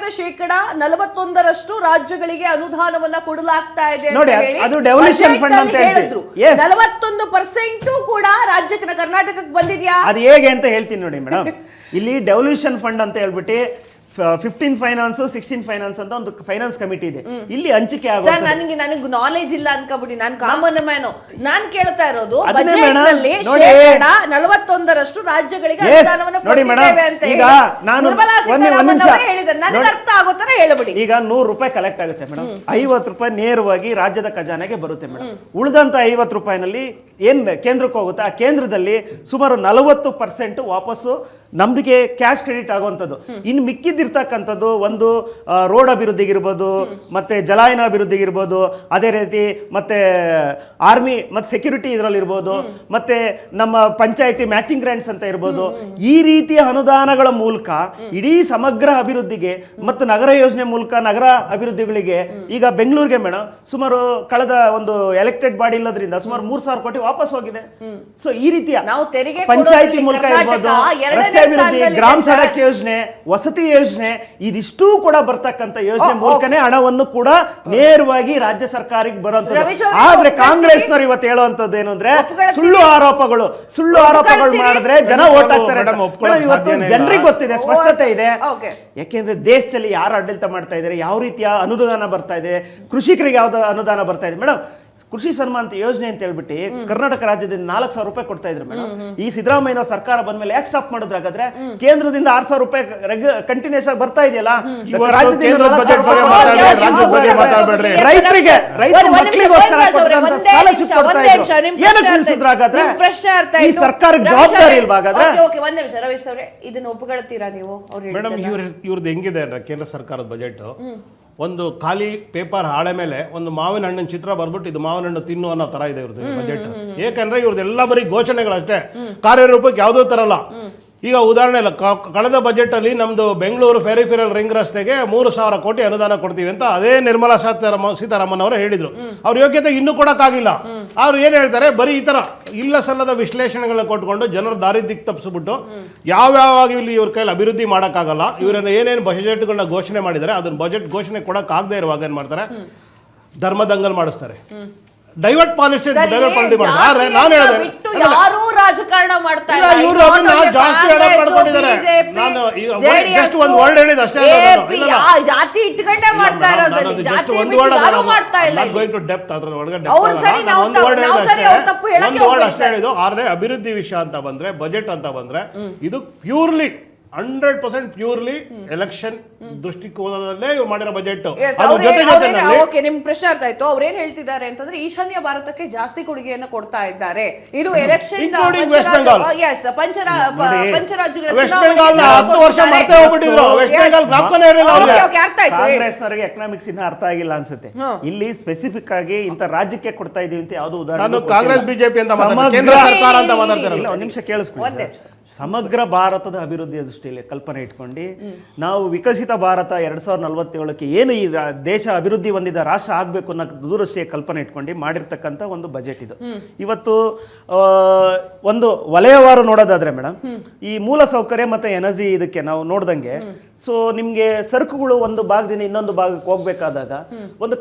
ಸರ್ಕಾರದ 41% ರಾಜ್ಯಗಳಿಗೆ ಅನುದಾನವನ್ನ ಕೊಡಲಾಗ್ತಾ ಇದೆ ಅಂತ ನೋಡಿ, ಹೇಳಿ ಅದು ಡೆವಲ್ಯೂಷನ್ ಫಂಡ್ ಅಂತ ಹೇಳಿದ್ರು. Yes. 41% ಕೂಡ ರಾಜ್ಯಕ್ಕೆ ಕರ್ನಾಟಕಕ್ಕೆ ಬಂದಿದ್ಯಾ? ಅದು ಹೇಗೆ ಅಂತ ಹೇಳ್ತೀನಿ ನೋಡಿ ಮೇಡಮ್. ಇಲ್ಲಿ ಡೆವಲ್ಯೂಷನ್ ಫಂಡ್ ಅಂತ ಹೇಳ್ಬಿಟ್ಟು 15 ಫೈನಾನ್ಸ್ 16 ಫೈನಾನ್ಸ್ ಅಂತ ಒಂದು ಫೈನಾನ್ಸ್ ಕಮಿಟಿ ಇದೆ. ಇಲ್ಲಿ ಹಂಚಿಕೆ ಆಗುತ್ತೆ. ನನಗೆ ನಾಲೆಜ್ ಇಲ್ಲ ಅನ್ಕೋಬಿಡಿ, ನಾನು ಕಾಮನ್ ಮ್ಯಾನ್. ನಾನು ಕೇಳ್ತಾ ಇರೋದು ಬಜೆಟ್ ನಲ್ಲಿ 41% ರಾಜ್ಯಗಳಿಗೆ ಅನುದಾನವನ್ನು ಕೊಟ್ಟಿದ್ದೇವೆ ಅಂತ ಹೇಳಿ ನಿರ್ಮಲಾ ಸೀತಾರಾಮನ್ ಅವರು ಹೇಳಿದ್ದಾರೆ. ನನಗೆ ಅರ್ಥ ಆಗೋ ತರ ಹೇಳಬಿಡಿ. ಈಗ 100 ರೂಪಾಯಿ ಕಲೆಕ್ಟ್ ಆಗುತ್ತೆ ಮೇಡಮ್, 50 ರೂಪಾಯಿ ನೇರವಾಗಿ ರಾಜ್ಯದ ಖಜಾನೆಗೆ ಬರುತ್ತೆ ಮೇಡಮ್. ಉಳಿದಂತ 50 ರೂಪಾಯಿನಲ್ಲಿ ಏನ್ ಕೇಂದ್ರಕ್ಕೆ ಹೋಗುತ್ತೆ, ಆ ಕೇಂದ್ರದಲ್ಲಿ ಸುಮಾರು 40% ವಾಪಸ್ಸು ನಮ್ಗೆ ಕ್ಯಾಶ್ ಕ್ರೆಡಿಟ್ ಆಗುವಂಥದ್ದು. ಇನ್ನು ಮಿಕ್ಕಿದ್ದಿರ್ತಕ್ಕಂಥದ್ದು ಒಂದು ರೋಡ್ ಅಭಿವೃದ್ಧಿಗಿರ್ಬೋದು, ಮತ್ತೆ ಜಲಾಯನ ಅಭಿವೃದ್ಧಿಗಿರ್ಬೋದು, ಅದೇ ರೀತಿ ಮತ್ತೆ ಆರ್ಮಿ ಮತ್ತೆ ಸೆಕ್ಯೂರಿಟಿ ಇದರಲ್ಲಿ ಇರ್ಬೋದು, ಮತ್ತೆ ನಮ್ಮ ಪಂಚಾಯತಿ ಮ್ಯಾಚಿಂಗ್ ಗ್ರಾಂಟ್ಸ್ ಅಂತ ಇರ್ಬೋದು. ಈ ರೀತಿಯ ಅನುದಾನಗಳ ಮೂಲಕ ಇಡೀ ಸಮಗ್ರ ಅಭಿವೃದ್ಧಿಗೆ ಮತ್ತು ನಗರ ಯೋಜನೆ ಮೂಲಕ ನಗರ ಅಭಿವೃದ್ಧಿಗಳಿಗೆ ಈಗ ಬೆಂಗಳೂರಿಗೆ ಮೇಡಮ್ ಸುಮಾರು ಕಳೆದ ಒಂದು ಎಲೆಕ್ಟೆಡ್ ಬಾಡಿ ಇಲ್ಲದ್ರಿಂದ ಸುಮಾರು 3,000 ಕೋಟಿ ವಾಪಸ್ ಹೋಗಿದೆ. ಸೊ ಈ ರೀತಿಯ ಪಂಚಾಯತಿ ಮೂಲಕ ಇರ್ಬೋದು, ಅಭಿವೃದ್ಧಿ, ಗ್ರಾಮ ಸಡಕ್ ಯೋಜನೆ, ವಸತಿ ಯೋಜನೆ, ಇದಿಷ್ಟೂ ಕೂಡ ಬರ್ತಕ್ಕಂಥ ಯೋಜನೆ ಮೂಲಕನೇ ಹಣವನ್ನು ಕೂಡ ನೇರವಾಗಿ ರಾಜ್ಯ ಸರ್ಕಾರಕ್ಕೆ ಬರುವಂತದ್ದು. ಆದ್ರೆ ಕಾಂಗ್ರೆಸ್ನವರು ಇವತ್ತು ಹೇಳುವಂತದ್ದು ಏನು ಅಂದ್ರೆ ಸುಳ್ಳು ಆರೋಪಗಳು ಮಾಡಿದ್ರೆ ಜನ ಓಟ್ ಹಾಕ್ತಾರೆ. ಇವತ್ತು ಜನರಿಗೆ ಗೊತ್ತಿದೆ, ಸ್ಪಷ್ಟತೆ ಇದೆ. ಯಾಕೆಂದ್ರೆ ದೇಶದಲ್ಲಿ ಯಾರು ಆಡಳಿತ ಮಾಡ್ತಾ ಇದ್ದಾರೆ, ಯಾವ ರೀತಿಯ ಅನುದಾನ ಬರ್ತಾ ಇದೆ, ಕೃಷಿಕರಿಗೆ ಯಾವ್ದು ಅನುದಾನ ಬರ್ತಾ ಇದೆ ಮೇಡಮ್. ಕೃಷಿ ಸನ್ಮಾನ ಯೋಜನೆ ಅಂತ ಹೇಳ್ಬಿಟ್ಟು ಕರ್ನಾಟಕ ರಾಜ್ಯದಿಂದ 4,000 ರೂಪಾಯಿ ಕೊಡ್ತಾ ಇದ್ರು ಮೇಡಮ್. ಈ ಸಿದ್ದರಾಮಯ್ಯ ಸರ್ಕಾರ ಬಂದ್ಮೇಲೆ ಯಾಕೆ ಸ್ಟಾಪ್ ಮಾಡಿದ್ರು ಹಾಗಾದ್ರೆ? ಕೇಂದ್ರದಿಂದ 6,000 ರೂಪಾಯಿ ಕಂಟಿನ್ಯೂಸ್ ಆಗಿ ಬರ್ತಾ ಇದೆಯಲ್ಲ. ರೈತರಿಗೆ ಈ ಸರ್ಕಾರಕ್ಕೆ ಜವಾಬ್ದಾರಿ ಇಲ್ವಾ ಹಾಗಾದ್ರೆ? ಒಂದ್ ನಿಮಿಷ ರವೀಶ್ ಅವರೇ, ಇದನ್ನ ಒಪ್ಪುಗೊಳ್ತೀರಾ ನೀವು? ಮೇಡಮ್, ಇವ್ರದ್ದು ಹೆಂಗಿದೆ ಕೇಂದ್ರ ಸರ್ಕಾರದ ಬಜೆಟ್, ಒಂದು ಖಾಲಿ ಪೇಪರ್ ಹಾಳೆ ಮೇಲೆ ಒಂದು ಮಾವಿನ ಹಣ್ಣಿನ ಚಿತ್ರ ಬರ್ಬಿಟ್ಟು ಇದು ಮಾವಿನ ಹಣ್ಣು ತಿನ್ನು ಅನ್ನೋ ತರ ಇದೆ ಇವ್ರದ್ದು ಬಜೆಟ್. ಏಕೆಂದ್ರೆ ಇವ್ರದ್ದೆಲ್ಲ ಬರೀ ಘೋಷಣೆಗಳಷ್ಟೇ, ಕಾರ್ಯರೂಪಕ್ಕೆ ಯಾವುದೋ ತರ ಅಲ್ಲ. ಈಗ ಉದಾಹರಣೆ ಇಲ್ಲ, ಕಳೆದ ಬಜೆಟ್ ಅಲ್ಲಿ ನಮ್ದು ಬೆಂಗಳೂರು ಫೆರಿಫೆರಲ್ ರಿಂಗ್ ರಸ್ತೆಗೆ 3,000 ಕೋಟಿ ಅನುದಾನ ಕೊಡ್ತೀವಿ ಅಂತ ಅದೇ ನಿರ್ಮಲಾ ಸೀತಾರಾಮನ್ ಅವರು ಹೇಳಿದ್ರು. ಅವ್ರ ಯೋಗ್ಯತೆ ಇನ್ನೂ ಕೊಡಕ್ಕಾಗಿಲ್ಲ. ಅವ್ರು ಏನ್ ಹೇಳ್ತಾರೆ, ಬರೀ ಈ ತರ ಇಲ್ಲ ಸಲ್ಲದ ವಿಶ್ಲೇಷಣೆಗಳನ್ನ ಕೊಟ್ಕೊಂಡು ಜನರ ದಾರಿ ದಿಕ್ಕು ತಪ್ಪಿಸ್ಬಿಟ್ಟು ಯಾವ್ಯಾವ ಇಲ್ಲಿ ಇವ್ರ ಕೈಲಿ ಅಭಿವೃದ್ಧಿ ಮಾಡೋಕ್ಕಾಗಲ್ಲ. ಇವರನ್ನ ಏನೇನು ಬಜೆಟ್ಗಳನ್ನ ಘೋಷಣೆ ಮಾಡಿದ್ದಾರೆ ಅದನ್ನ ಬಜೆಟ್ ಘೋಷಣೆ ಕೊಡಕ್ಕಾಗದೇ ಇರುವಾಗ ಏನ್ ಮಾಡ್ತಾರೆ, ಧರ್ಮದಂಗಲ್ ಮಾಡಿಸ್ತಾರೆ, ಡೈವರ್ಟ್ ಪಾಲಿಸಿ ಮಾಡ್ತಾರೆ. ನಾನು ಹೇಳಿದೆ ಯಾರು ರಾಜಕಾರಣ ಮಾಡ್ತಾ ಇಲ್ಲ, ಇವರು ಅದನ್ನ ಜಾಸ್ತಿ ಮಾಡ್ಕೊಂಡಿದ್ದಾರೆ. ನಾನು ಜಸ್ಟ್ ಒಂದು ವರ್ಡ್ ಹೇಳಿದ ಅಷ್ಟೇ, ಜಾತಿ ಇಟ್ಕೊಂಡೇ ಮಾಡ್ತಾ ಇರೋದು, ಜಾತಿ ಯಾರು ಮಾಡ್ತಾ ಇಲ್ಲ. ಗೋಯಿಂಗ್ ಟು ಡೆಪ್ತ್ ಅದ್ರ ಒಳಗೆ ಒಂದು ವರ್ಡ್ ಅಷ್ಟೇ ಹೇಳಿದ್ದು. ಆದ್ರೆ ಅಭಿವೃದ್ಧಿ ವಿಷಯ ಅಂತ ಬಂದ್ರೆ, ಬಜೆಟ್ ಅಂತ ಬಂದ್ರೆ, ಇದು ಪ್ಯೂರ್ಲಿ 100% ಪ್ಯೂರ್ಲಿ ಎಲೆಕ್ಷನ್ ದೃಷ್ಟಿಕೋನದಲ್ಲೇ ಮಾಡಿರೋ ಬಜೆಟ್. ನಿಮ್ ಪ್ರಶ್ನೆ ಅರ್ಥ ಆಯ್ತು. ಅವ್ರು ಏನ್ ಹೇಳ್ತಿದ್ದಾರೆ ಅಂತಂದ್ರೆ ಈಶಾನ್ಯ ಭಾರತಕ್ಕೆ ಜಾಸ್ತಿ ಕೊಡುಗೆಯನ್ನು ಕೊಡ್ತಾ ಇದ್ದಾರೆ. ಇದು ಎಲೆಕ್ಷನ್ ಕಾಂಗ್ರೆಸ್ ಅವರಿಗೆ ಎಕನಾಮಿಕ್ಸ್ ಇನ್ನ ಅರ್ಥ ಆಗಿಲ್ಲ ಅನ್ಸುತ್ತೆ. ಇಲ್ಲಿ ಸ್ಪೆಸಿಫಿಕ್ ಆಗಿ ಇಂತ ರಾಜ್ಯಕ್ಕೆ ಕೊಡ್ತಾ ಇದೀವಿ ಅಂತ ಯಾವ್ದು ಉದಾಹರಣೆ ಕಾಂಗ್ರೆಸ್ ಬಿಜೆಪಿ ಅಂತ ಕೇಂದ್ರ ಸರ್ಕಾರ ಅಂತ ಮಾತಾಡ್ತಾರೆ. ಒಂದು ನಿಮಿಷ ಕೇಳಿಸ್ಕೊಳ್ಳಿ. ಸಮಗ್ರ ಭಾರತದ ಅಭಿವೃದ್ಧಿಯ ದೃಷ್ಟಿಯಲ್ಲಿ ಕಲ್ಪನೆ ಇಟ್ಕೊಂಡು ನಾವು ವಿಕಸಿತ ಭಾರತ 2047ಕ್ಕೆ ಏನು ಈ ದೇಶ ಅಭಿವೃದ್ಧಿ ಹೊಂದಿದ ರಾಷ್ಟ್ರ ಆಗಬೇಕು ಅನ್ನೋ ದೂರದೃಷ್ಟಿಯ ಕಲ್ಪನೆ ಇಟ್ಕೊಂಡು ಮಾಡಿರ್ತಕ್ಕಂಥ ಒಂದು ಬಜೆಟ್ ಇದು. ಇವತ್ತು ಒಂದು ವಲಯವಾರು ನೋಡೋದಾದ್ರೆ ಮೇಡಮ್, ಈ ಮೂಲ ಸೌಕರ್ಯ ಮತ್ತೆ ಎನರ್ಜಿ ಇದಕ್ಕೆ ನಾವು ನೋಡ್ದಂಗೆ, ಸೊ ನಿಮ್ಗೆ ಸರಕುಗಳು ಒಂದು ಭಾಗದಿಂದ ಇನ್ನೊಂದು ಭಾಗಕ್ಕೆ ಹೋಗ್ಬೇಕಾದಾಗ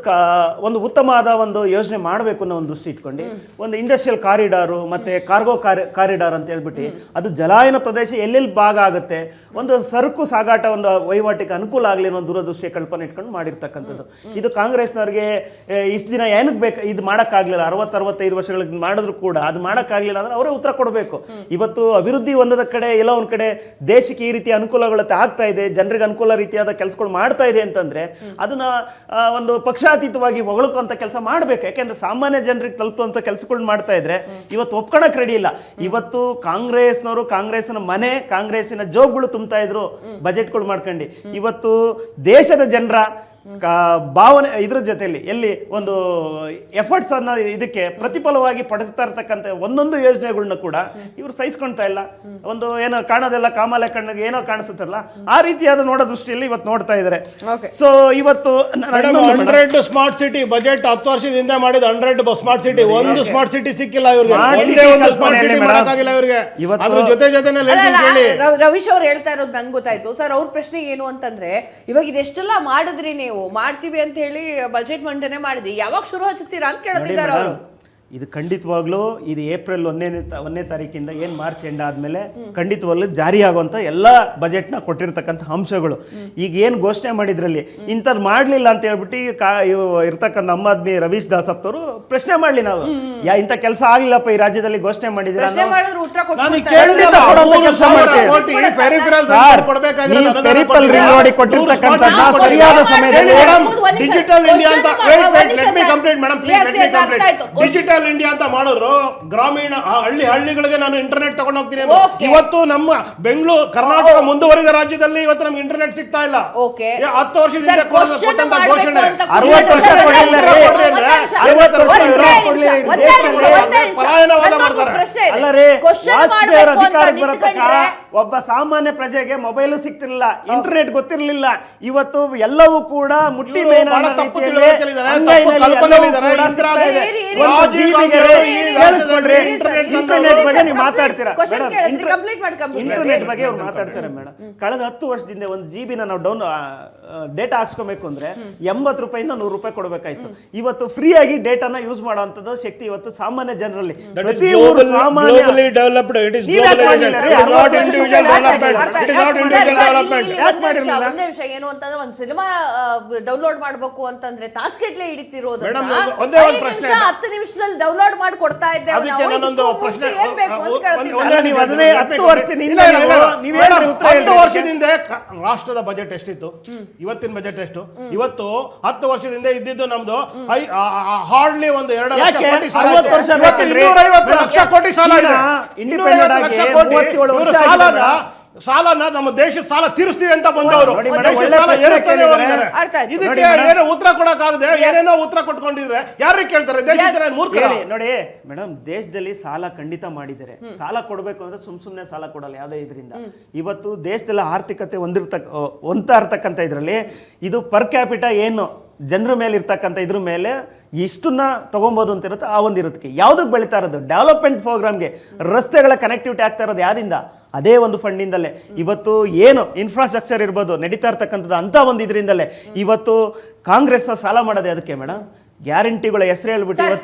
ಒಂದು ಉತ್ತಮವಾದ ಒಂದು ಯೋಜನೆ ಮಾಡಬೇಕು ಅನ್ನೋ ಒಂದು ದೃಷ್ಟಿ ಇಟ್ಕೊಂಡು ಒಂದು ಇಂಡಸ್ಟ್ರಿಯಲ್ ಕಾರಿಡಾರು ಮತ್ತೆ ಕಾರ್ಗೋ ಕಾರಿಡಾರ್ ಅಂತ ಹೇಳ್ಬಿಟ್ಟು ಅದು ಜಲಾಯನ ಪ್ರದೇಶ ಎಲ್ಲೆಲ್ಲಿ ಭಾಗ ಆಗುತ್ತೆ, ಒಂದು ಸರಕು ಸಾಗಾಟ ಒಂದು ವಹಿವಾಟಿಗೆ ಅನುಕೂಲ ಆಗಲಿ ಅನ್ನೋ ದೂರದೃಷ್ಟಿಯ ಕಲ್ಪನೆ ಇಟ್ಕೊಂಡು ಮಾಡಿರ್ತಕ್ಕಂಥದ್ದು. ಇದು ಕಾಂಗ್ರೆಸ್ನವ್ರಿಗೆ ಇಷ್ಟು ದಿನ ಏನಕ್ಕೆ ಬೇಕು ಇದು ಮಾಡೋಕ್ಕಾಗಲಿಲ್ಲ, 60-65 ವರ್ಷಗಳಿಗೆ ಮಾಡಿದ್ರು ಕೂಡ ಅದು ಮಾಡೋಕ್ಕಾಗಲಿಲ್ಲ ಅಂದ್ರೆ ಅವರೇ ಉತ್ತರ ಕೊಡಬೇಕು. ಇವತ್ತು ಅಭಿವೃದ್ಧಿ ಹೊಂದದ ಕಡೆ ಎಲ್ಲ ಒಂದು ಕಡೆ ದೇಶಕ್ಕೆ ಈ ರೀತಿಯ ಅನುಕೂಲಗಳು ಆಗ್ತಾ ಇದೆ, ಜನರಿಗೆ ಅನುಕೂಲ ರೀತಿಯಾದ ಕೆಲಸಗಳು ಮಾಡ್ತಾ ಇದೆ ಅಂತಂದ್ರೆ ಅದನ್ನ ಒಂದು ಪಕ್ಷಾತೀತವಾಗಿ ಹೊಗಳ್ಕೊಂತ ಕೆಲಸ ಮಾಡಬೇಕು. ಯಾಕೆಂದ್ರೆ ಸಾಮಾನ್ಯ ಜನರಿಗೆ ತಲುಪುವಂತ ಕೆಲಸಗಳು ಮಾಡ್ತಾ ಇದ್ರೆ ಇವತ್ತು ಒಪ್ಕೊಳಕ್ ರೆಡಿ ಇಲ್ಲ. ಇವತ್ತು ಕಾಂಗ್ರೆಸ್ನವರು ಕಾಂಗ್ರೆಸ್ನ ಮನೆ, ಕಾಂಗ್ರೆಸ್ಸಿನ ಜೋಬ್ಗಳು ತುಂಬ್ತಾ ಇದ್ರು ಬಜೆಟ್ಗಳು ಮಾಡ್ಕೊಂಡು. ಇವತ್ತು ದೇಶದ ಜನರ ಭಾವನೆ ಇದ್ರ ಜೊತೆಯಲ್ಲಿ ಎಲ್ಲಿ ಒಂದು ಎಫರ್ಟ್ಸ್ ಅನ್ನೋ ಇದಕ್ಕೆ ಪ್ರತಿಫಲವಾಗಿ ಪಡೆತಾ ಇರ್ತಕ್ಕಂಥ ಒಂದೊಂದು ಯೋಜನೆಗಳನ್ನ ಕೂಡ ಇವ್ರು ಸಹಿಸ್ಕೊಳ್ತಾ ಇಲ್ಲ. ಒಂದು ಏನೋ ಕಾಣೋದೆಲ್ಲ ಕಾಮಾಲೆ ಕಣ್ಣಿಗೆ ಏನೋ ಕಾಣಿಸುತ್ತಲ್ಲ ಆ ರೀತಿಯಾದ ನೋಡೋ ದೃಷ್ಟಿಯಲ್ಲಿ ಇವತ್ತು ನೋಡ್ತಾ ಇದ್ದಾರೆ. ಸೊ ಇವತ್ತು 100 ಸ್ಮಾರ್ಟ್ ಸಿಟಿ ಬಜೆಟ್ 10 ವರ್ಷದಿಂದ ಮಾಡಿದ 100 ಸ್ಮಾರ್ಟ್ ಸಿಟಿ, ಒಂದು ಸ್ಮಾರ್ಟ್ ಸಿಟಿ ಸಿಕ್ಕಿಲ್ಲ ಇವ್ರಿಗೆ, ಒಂದೇ ಒಂದು ಸ್ಮಾರ್ಟ್ ಸಿಟಿ ಮಾಡಕ್ಕಾಗಿಲ್ಲ ಇವ್ರಿಗೆ. ಅದ್ರ ಜೊತೆ ರವೀಶ್ ಅವ್ರು ಹೇಳ್ತಾ ಇರೋದು ನಂಗೆ ಗೊತ್ತಾಯ್ತು ಸರ್. ಅವ್ರ ಪ್ರಶ್ನೆ ಏನು ಅಂತಂದ್ರೆ, ಇವಾಗ ಇದೆಷ್ಟೆಲ್ಲ ಮಾಡಿದ್ರಿ ನೀವು, ಮಾಡ್ತೀವಿ ಅಂತ ಹೇಳಿ ಬಜೆಟ್ ಮಂಡನೆ ಮಾಡಿದ್ರಿ, ಯಾವಾಗ ಶುರು ಹಚ್ಚುತ್ತೀರಾ ಅಂತ ಕೇಳ್ತಿದ್ದಾರೆ ಅವರು. ಇದು ಖಂಡಿತವಾಗ್ಲೂ ಇದು ಏಪ್ರಿಲ್ 1ನೇ ತಾರೀಕಿಂದ ಏನ್ ಮಾರ್ಚ್ ಎಂಡ್ ಆದ್ಮೇಲೆ ಖಂಡಿತವಾಗ್ಲೂ ಜಾರಿ ಆಗುವಂತ ಎಲ್ಲಾ ಬಜೆಟ್ ನ ಕೊಟ್ಟಿರ್ತಕ್ಕಂಥ ಅಂಶಗಳು. ಈಗ ಏನ್ ಘೋಷಣೆ ಮಾಡಿದ್ರಲ್ಲಿ ಇಂಥದ್ದು ಮಾಡ್ಲಿಲ್ಲ ಅಂತ ಹೇಳ್ಬಿಟ್ಟು ಇರ್ತಕ್ಕಂಥ ನಮ್ಮ ಆದ್ಮಿ ರವೀಶ್ ದಾಸಪ್ಪ ಅವರು ಪ್ರಶ್ನೆ ಮಾಡ್ಲಿ, ನಾವು ಇಂಥ ಕೆಲಸ ಆಗ್ಲಿಲ್ಲಪ್ಪ ಈ ರಾಜ್ಯದಲ್ಲಿ ಘೋಷಣೆ ಮಾಡಿದ್ರೆ ಸರಿಯಾದ ಸಮಯದಲ್ಲಿ ಡಿಜಿಟಲ್ ಇಂಡಿಯಾ ಅಂತ ಡಿಜಿಟಲ್ ಇಂಡಿಯಾ ಅಂತ ಮಾಡಿದ್ರು, ಗ್ರಾಮೀಣ ಹಳ್ಳಿಗಳಿಗೆ ನಾನು ಇಂಟರ್ನೆಟ್ ತಗೊಂಡು ಹೋಗ್ತೀನಿ. ಇವತ್ತು ನಮ್ಮ ಬೆಂಗಳೂರು ಕರ್ನಾಟಕ ಮುಂದುವರಿದ ರಾಜ್ಯದಲ್ಲಿ ಇವತ್ತು ನಮ್ಗೆ ಇಂಟರ್ನೆಟ್ ಸಿಗ್ತಾ ಇಲ್ಲ. 10 ವರ್ಷದಿಂದ ಕೊಟ್ಟಂತ ಘೋಷಣೆ 60 ವರ್ಷ ಪಲಾಯನವಾದ ಮಾಡ್ತಾರೆ. ಅಲ್ಲರೇ ವಾಜಪೇಯಿ ಅವರ ಅಧಿಕಾರ ಬರತಕ್ಕ ಒಬ್ಬ ಸಾಮಾನ್ಯ ಪ್ರಜೆಗೆ ಮೊಬೈಲು ಸಿಗ್ತಿರ್ಲಿಲ್ಲ, ಇಂಟರ್ನೆಟ್ ಗೊತ್ತಿರ್ಲಿಲ್ಲ. ಇವತ್ತು ಎಲ್ಲವೂ ಕೂಡ ಮುಟ್ಟಿ ಮೇನ ಇಂಟರ್ನೆಟ್ ಬಗ್ಗೆ ಅವ್ರು ಮಾತಾಡ್ತಾರೆ ಮೇಡಮ್. ಕಳೆದ 10 ವರ್ಷದಿಂದ ಒಂದು GB ನಾವು ಡೇಟಾ ಹಾಕ್ಸ್ಕೊಬೇಕು ಅಂದ್ರೆ 80 ರೂಪಾಯಿಂದ 100 ರೂಪಾಯಿ ಕೊಡಬೇಕಾಯ್ತು. ಇವತ್ತು ಫ್ರೀ ಆಗಿ ಡೇಟಾನ ಯೂಸ್ ಮಾಡುವಂತದ್ದು ಶಕ್ತಿ ಇವತ್ತು ಸಾಮಾನ್ಯ ಜನರಲ್ಲಿ ಏನು ಅಂತಂದ್ರೆ ಒಂದು ಸಿನಿಮಾ ಡೌನ್ಲೋಡ್ ಮಾಡ್ಬೇಕು ಅಂತಂದ್ರೆ ತಾಸ್ ಗಟ್ಲೆ ಹಿಡಿತಿರೋದು 10 ನಿಮಿಷದಲ್ಲಿ ಡೌನ್ಲೋಡ್ ಮಾಡಿ ಕೊಡ್ತಾ ಇದ್ದೇವೆ. ವರ್ಷದಿಂದ ರಾಷ್ಟ್ರದ ಬಜೆಟ್ ಎಷ್ಟಿತ್ತು, ಇವತ್ತಿನ ಬಜೆಟ್ ಎಷ್ಟು? ಇವತ್ತು 10 ವರ್ಷದಿಂದ ಇದ್ದಿದ್ದು ನಮ್ದು ಹಾರ್ಡ್ಲಿ ಒಂದು 2 ಲಕ್ಷ ಕೋಟಿ ಸಾಲ ಇದೆ. 250 ಲಕ್ಷ ಕೋಟಿ ಸಾಲನ ನಮ್ಮ ದೇಶದ ಸಾಲ ತೀರಿಸ್ತೀವಿ ಅಂತ ಬಂದವರು ಇದಕ್ಕೆ ಏನೋ ಉತ್ತರ ಕೊಡಕ್ಕಾಗದೆ ಏನೇನೋ ಉತ್ತರ ಕೊಟ್ಕೊಂಡಿದ್ರೆ ಯಾರಿಗೆ ಕೇಳ್ತಾರೆ? ದೇಶದ ಮೂರ್ಖರು. ನೋಡಿ ಮೇಡಮ್, ದೇಶದಲ್ಲಿ ಸಾಲ ಖಂಡಿತ ಮಾಡಿದ್ದಾರೆ. ಸಾಲ ಕೊಡ್ಬೇಕು ಅಂದ್ರೆ ಸುಮ್ನೆ ಸಾಲ ಕೊಡಲ್ಲ ಯಾವುದೇ ಇದರಿಂದ. ಇವತ್ತು ದೇಶದಲ್ಲಿ ಆರ್ಥಿಕತೆ ಹೊಂದ್ತಾ ಇರ್ತಕ್ಕಂಥ ಇದ್ರಲ್ಲಿ ಇದು ಪರ್ ಕ್ಯಾಪಿಟ ಏನು ಜನರ ಮೇಲೆ ಇರ್ತಕ್ಕಂಥ ಇದ್ರ ಮೇಲೆ ಇಷ್ಟನ್ನ ತಗೊಬೋದು ಅಂತ ಇರುತ್ತೆ. ಆ ಒಂದು ಇರುತ್ತೆ ಯಾವ್ದಕ್ಕೆ ಬೆಳೀತಾ ಇರೋದು ಡೆವಲಪ್ಮೆಂಟ್ ಪ್ರೋಗ್ರಾಮ್ಗೆ, ರಸ್ತೆಗಳ ಕನೆಕ್ಟಿವಿಟಿ ಆಗ್ತಾ ಇರೋದು ಯಾವ್ದಿಂದ? ಅದೇ ಒಂದು ಫಂಡಿಂದಲೇ. ಇವತ್ತು ಏನು ಇನ್ಫ್ರಾಸ್ಟ್ರಕ್ಚರ್ ಇರ್ಬೋದು ನಡೀತಾ ಇರ್ತಕ್ಕಂಥದ್ದು ಅಂತ ಒಂದು ಇದರಿಂದಲೇ. ಇವತ್ತು ಕಾಂಗ್ರೆಸ್ ಸಾಲ ಮಾಡೋದೇ ಅದಕ್ಕೆ ಮೇಡಮ್, ಗ್ಯಾರಂಟಿಗಳ ಹೆಸರು ಹೇಳ್ಬಿಟ್ಟು ಇವತ್ತು